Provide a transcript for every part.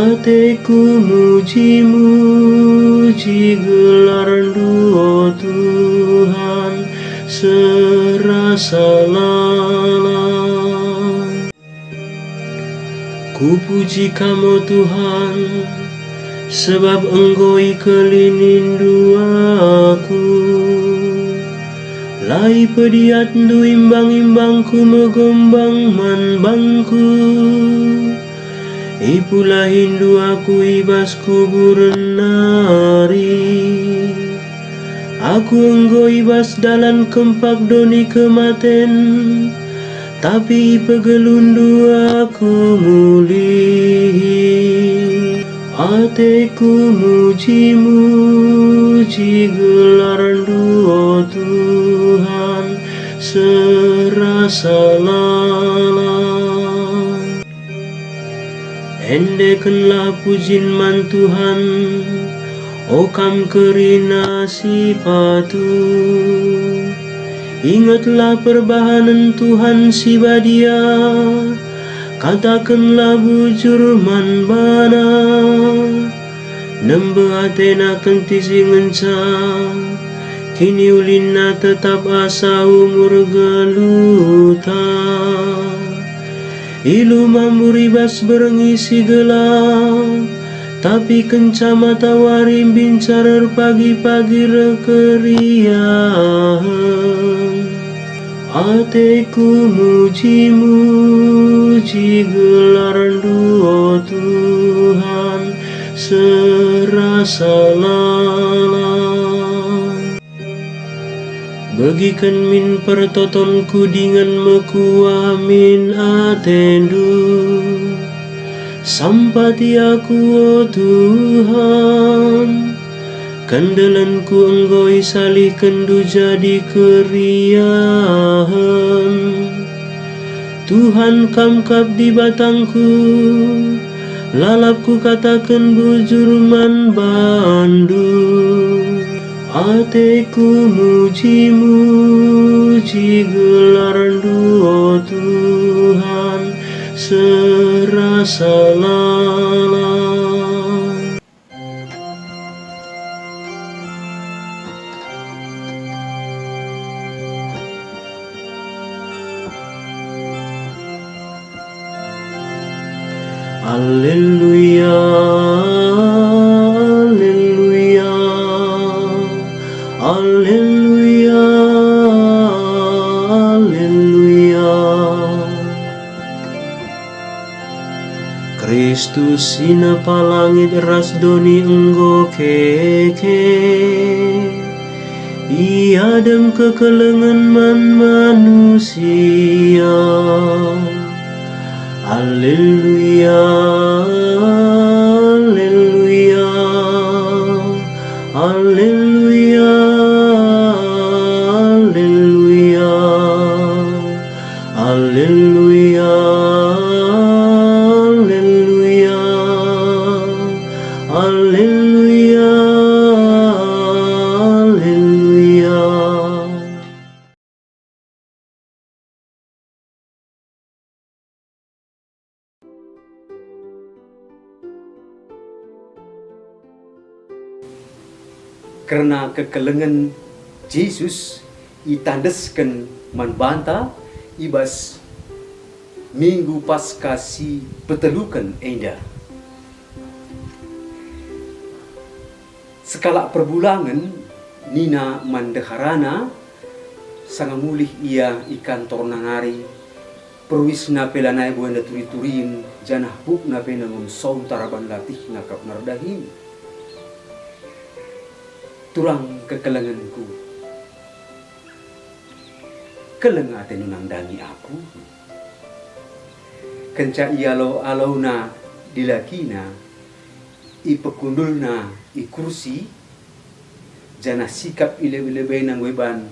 Hatiku muji-muji gelar-Mu, oh Tuhan, serasa lalang. Ku puji Kamu Tuhan, sebab Engkau ikelindu aku. Lai pediat du imbang-imbangku megombang manbangku. Ipula hindu aku ibas kuburan nari. Aku enggo ibas dalan kempak doni kematen, tapi pegelundu aku muli. Hatiku muji-muji gelar-Mu, oh Tuhan, serasa lalang. Endekanlah pujin man Tuhan, o kam kerina sipatu. Ingatlah perbahanan Tuhan si badia, katakanlah bujur man bana. Nembe atena kentisi ngenca, kini ulina tetap asa umur geluta. Ilu mamburibas berengisi gelap, tapi kenca matahari bincarer pagi-pagi rekeriahan. Hatiku muji-muji gelar-Mu, oh Tuhan, serasa lalang. Bagikan min pertotonku dengan mekuah min atendu. Sampati aku, oh Tuhan, kandalanku Engkau isalih kendu jadi keriahan. Tuhan kamkap di batangku, lalapku katakan bujur man bandu. Hatiku muji-muji gelar-Mu, oh Tuhan, serasa lalang. Alleluia, alleluia, alleluia, alleluia. Kristus ina palangit ras doni Enggo keke, iadem kekelengan man manusia. Alleluia, alleluia, alleluia, alleluia, alleluia, alleluia, alleluia, alleluia. Karena kekelengan Yesus itandeskan manbanta ibas minggu pasca si petelukan enda. Sekala perbulangan nina mandeharana sangamulih ia ikan tornangari perwisna pelanai buanda turi-turin janah bukna penangun som taraban latih nakap nardahin. Tulang kekelenganku, kelengate nunangdangi aku. Kenca ialau-alau na dilakina, ipekundul na ikursi, jana sikap ile-ile nang weban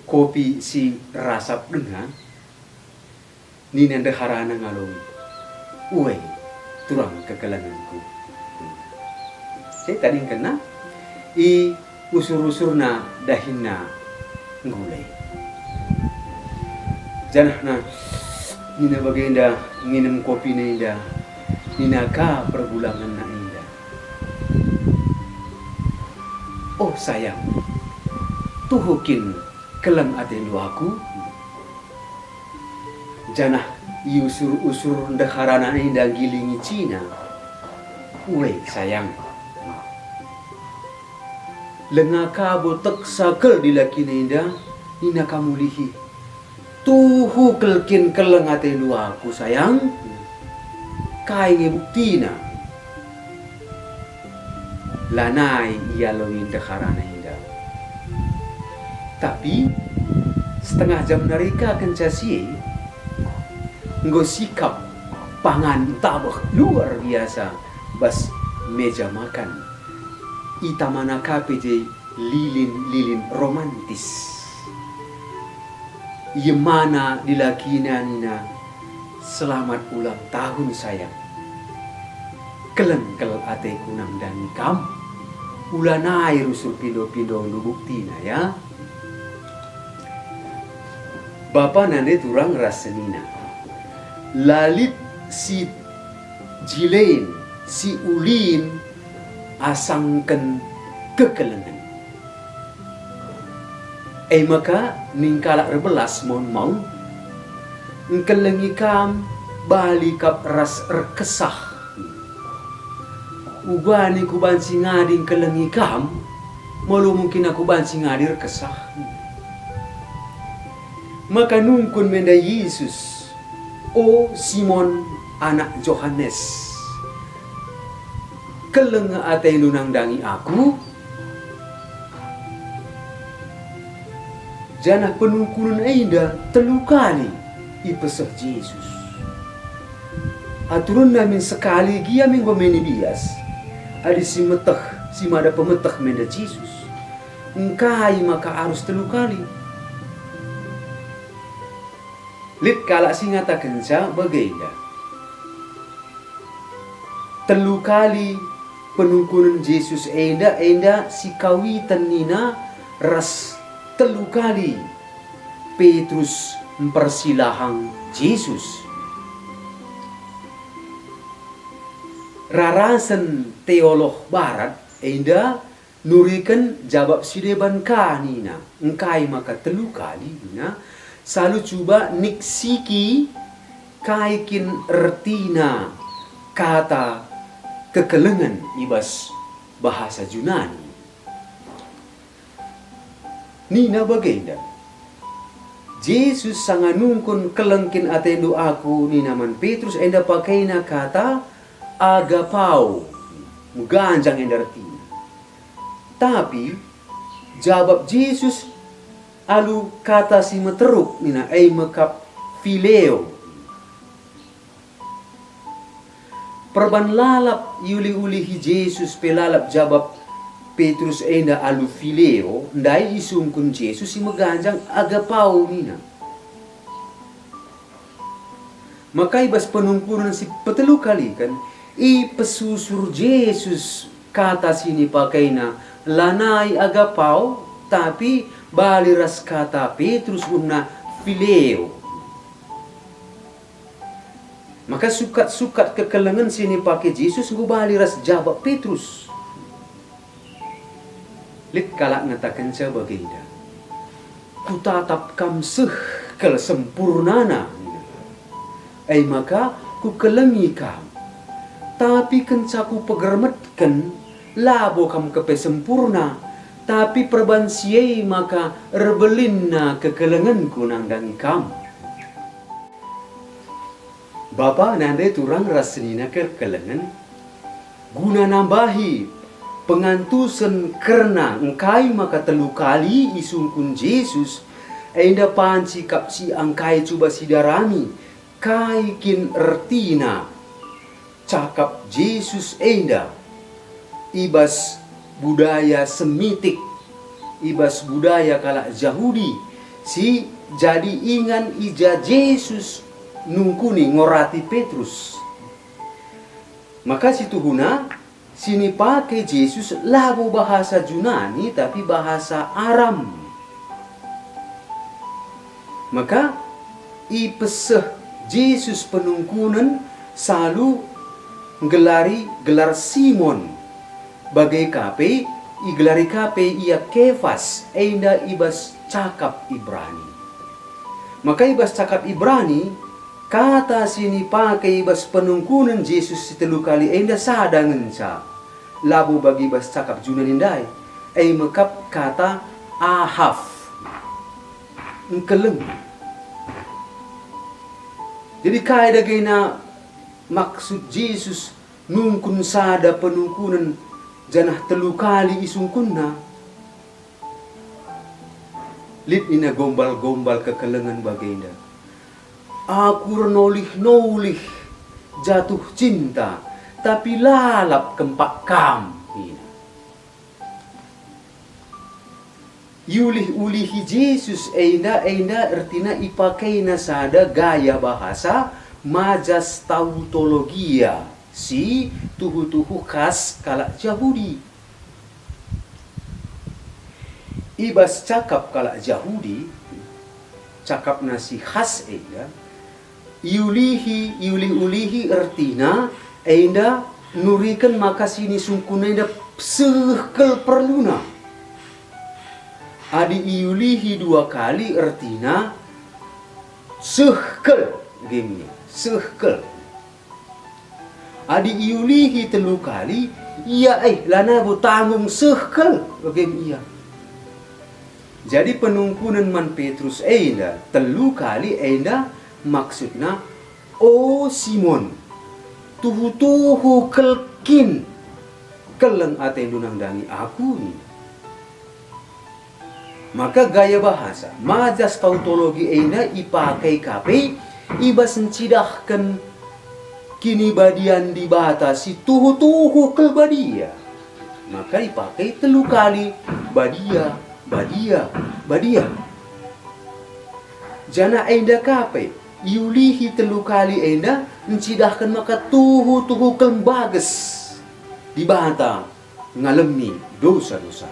kopi si rasap denga, ni nanda harana ngalung, uwe tulang kekelenganku. Saya tadi kena, usur-usur na dahinna ngulay. Janah na nina bagenda nginem kopi na inda ninaka perbulangan na indah. Oh sayang, tuhukin kelang atendo aku. Janah iusur-usur ndaharana indah gilingi Cina. Uwe sayang, lengaka botek sakel dilaki indah, nina kamu lihi. Tuhu kelkin kelang atendo aku sayang. Kai buktina. Lanai ia lawin ndaharana indah. Tapi setengah jam narika kencasi nggo sikap pangan tabah luar biasa bas meja makan itamana KPJ lilin-lilin romantis yemana dilakina nina selamat ulang tahun sayang kelengkel ate kunang dan kam ulanai rusul pindo-pindo buktina ya. Bapa nande turang rasenina lalit si jilein si ulin asangken kekelengan maka ningkalak rebelas mau ngkelengi kam balikap ras rekesah ubani kubansi ngading kelengi kam malu mungkin aku bansi ngadir kesah. Maka nungkun menda Yesus, o Simon anak Johannes, kelenga atay nunang dangi aku, janah penungkunan aida telu kali ipesah Yesus. Aturun namin sekali gia minggu meni bias, adi si metah, si mada pemetah menda Yesus, engkai maka harus telu kali. Lit kalak singata kenca bagaida. Telu kali penungkunan Yesus enda si kawitan nina ras telu kali Petrus mempersilahang Yesus. Rarasan teolog barat enda nurikan jawab sideban kanina engkai maka telu kali nina selalu coba niksiki kaikin ertina kata kekelengan ibas bahasa Yunani. Nina bagaida Yesus sanganungkun kelengkin atendo aku nina man Petrus enda pakaina kata agapau muganjang enda ertina. Tapi jawab Yesus alu kata si meteruk nina mekap fileo. Perban lalap yuli-ulihi Yesus pelalap jawab Petrus enda alu fileo ndai isungkun Yesus si meganjang agapau nina. Maka ibas penungkunan si petelu kali kan pesusur Yesus kata sini pakaina lanai agapau tapi baliras kata Petrus unna fileo. Maka sukat-sukat kekelengan sini pakai Yesus ngu baliras jawab Petrus. Lit kalak ngatakan saya bagaida. Ku tatap kam kel sempurnana. Maka ku kelengi kam. Tapi kencaku pegermetkan labo kam kepe sempurna. Tapi perbansiai maka rebelinna kekelenganku nang dangi kam. Bapa nanda turang rasenina kekelengan guna nambahi pengantusan kerna engkai maka telu kali isungkun Yesus enda panci kapsi angkai coba sidarami kaikin ertina cakap Yesus enda ibas budaya Semitik, ibas budaya kalak Yahudi, si jadi ingan ija Yesus nungkuni ngorati Petrus. Maka situ guna sini pakai Yesus lagu bahasa Yunani tapi bahasa Aram. Maka ipeseh Yesus penungkunan selalu gelar Simon bagai kape igelari kape ia Kefas enda ibas cakap Ibrani. Maka ibas cakap Ibrani kata sini pakai ibas penungkunan Yesus setelu kali enda sadangan sa labu bagi ibas cakap junanindai mekap kata ahaf engkeleng. Jadi kaya gina maksud Yesus nungkun sada penungkunan janah telu kali isungkunna lip ina gombal-gombal kekelengan baginda. Aku renolih-nolih jatuh cinta tapi lalap kempak kam. Yulih-ulihi Yesus enda artinya ipakai nasada gaya bahasa majas tautologia si tuhu-tuhu khas kalak Yahudi. Ibas cakap kalak Yahudi cakap nasi khas enda yulih-ulihi artinya enda nurikan maka sini sungkuna enda sekel perluna. Adi iulihi dua kali artinya sehkel gamenya, sehkel. Adi iulihi telu kali iya lana bu tanggung sehkel game iya. Jadi penungkunan man Petrus enda telu kali enda maksudnya Simon tuhu kelkin keleng atendunang dangi aku ni. Maka gaya bahasa majas tautologi ena ipakai kape ibas mencidahkan kini badian dibatasi tuhu ke badia. Maka ipakai telu kali badia. Jana enda kape yulihi telu kali enda mencidahkan maka tuhu bagus dibata ngalemi dosa-dosa.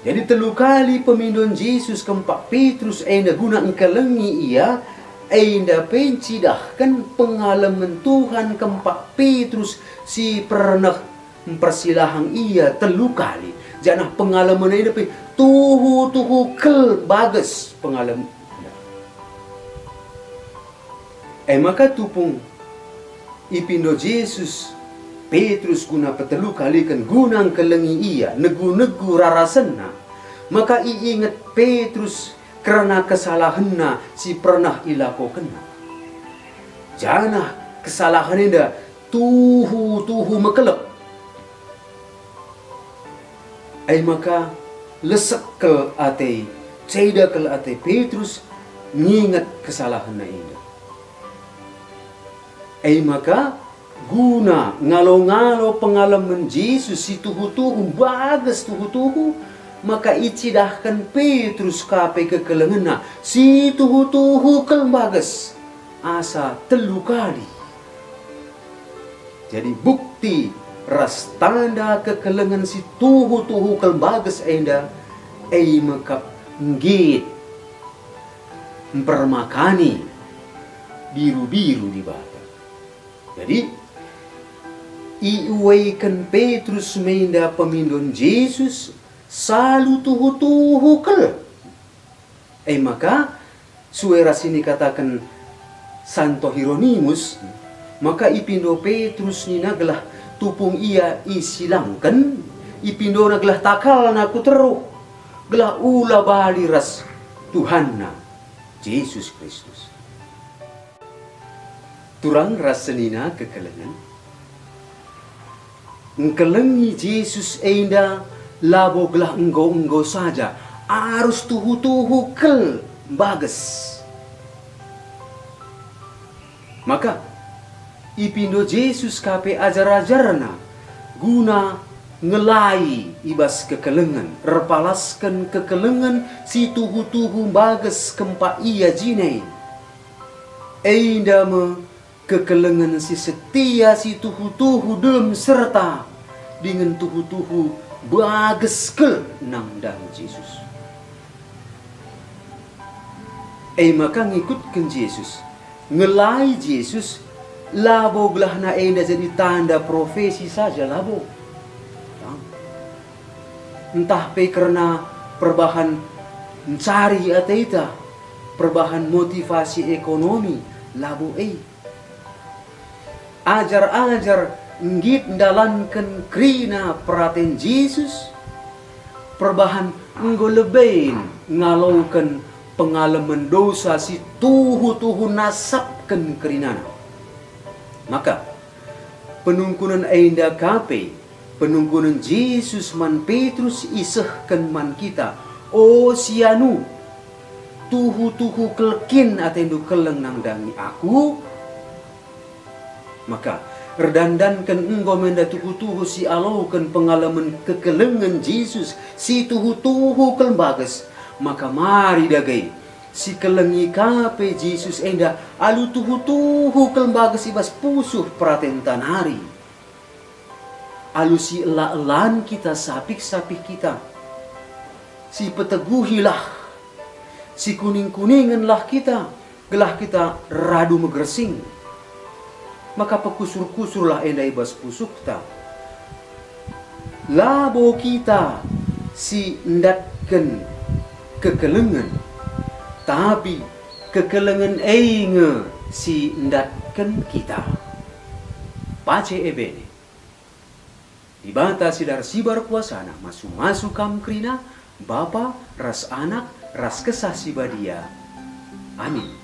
Jadi telu kali pemindon Yesus keempat Petrus enda guna engkelengi ia enda pencidahkan pengalaman Tuhan keempat Petrus si pernah mempersilahang ia telu kali. Janah pengalaman enda tuhu kel bagus pengalaman. Maka tupung ipindo Yesus Petrus guna petelu kali kan gunang kelengi ia negu rarasenna maka iingat Petrus karena kesalahanna si pernah ilakokenna. Janah kesalahan enda tuhu mekelep. Maka lesek ke ate ceda ke ate Petrus ngingat kesalahanna enda. Maka guna ngalo-ngalo pengalaman Yesus si tuhu bagus tuhu maka icidahkan Petrus kape kekelengena si tuhu kel bagus asa telu kali. Jadi bukti ras tanda kekelengan si tuhu kel bagus enda maka ngit mempermakani biru-biru di bata. Jadi iuwaikan Petrus menda pemindon Yesus selalu tuhu kel. Maka suara sini katakan Santo Hieronymus maka ipindo Petrus ni naglah tupung ia isilangkan ipindo naglah takal naku teruh gelah ula bali ras Tuhanna Yesus Kristus. Turang ras senina kekelengan engkelengi Yesus enda laboglah enggo saja harus tuhu kel bagus. Maka ipindo Yesus kape ajar-ajarna guna ngelai ibas kekelengan repalaskan kekelengan si tuhu bagus kempa ia jinai enda kekelengan si setia si tuhu dem serta dengan tuhu bagus ke nang dan Yesus. Maka ngikutkan Yesus ngelai Yesus Labo gelah na enda jadi tanda profesi saja labo. Entah pe karena perubahan mencari ataita, perubahan motivasi ekonomi, labo ajar-ajar ngit dalankan krina perhatian Yesus, perubahan nggolebein ngalaukan pengalaman dosa si tuhu nasabkan kerinana. Maka penungkunan enda kape, penungkunan Yesus man Petrus isehkan man kita, o sianu tuhu kelkin atendu keleng nang dangi aku. Maka redandankan engkau menda tuhu si alaukan pengalaman kekelengan Yesus si tuhu kelembagas. Maka mari dagai si kelengi kape Yesus enda alu tuhu kelembagas ibas pusuh pratentan hari. Alu si elan kita sapik kita, si peteguhilah, si kuningan-kuninganlah kita, gelah kita radu megresing. Maka pekusur-kusurlah enda ibas pusuk ta. Labo kita si ndatken kekelengan, tapi kekelengan einge si ndatken kita. Pace ebene. Dibatasi dari sibar kuasana masuk kam krina Bapa ras anak ras kesah si badia. Amin.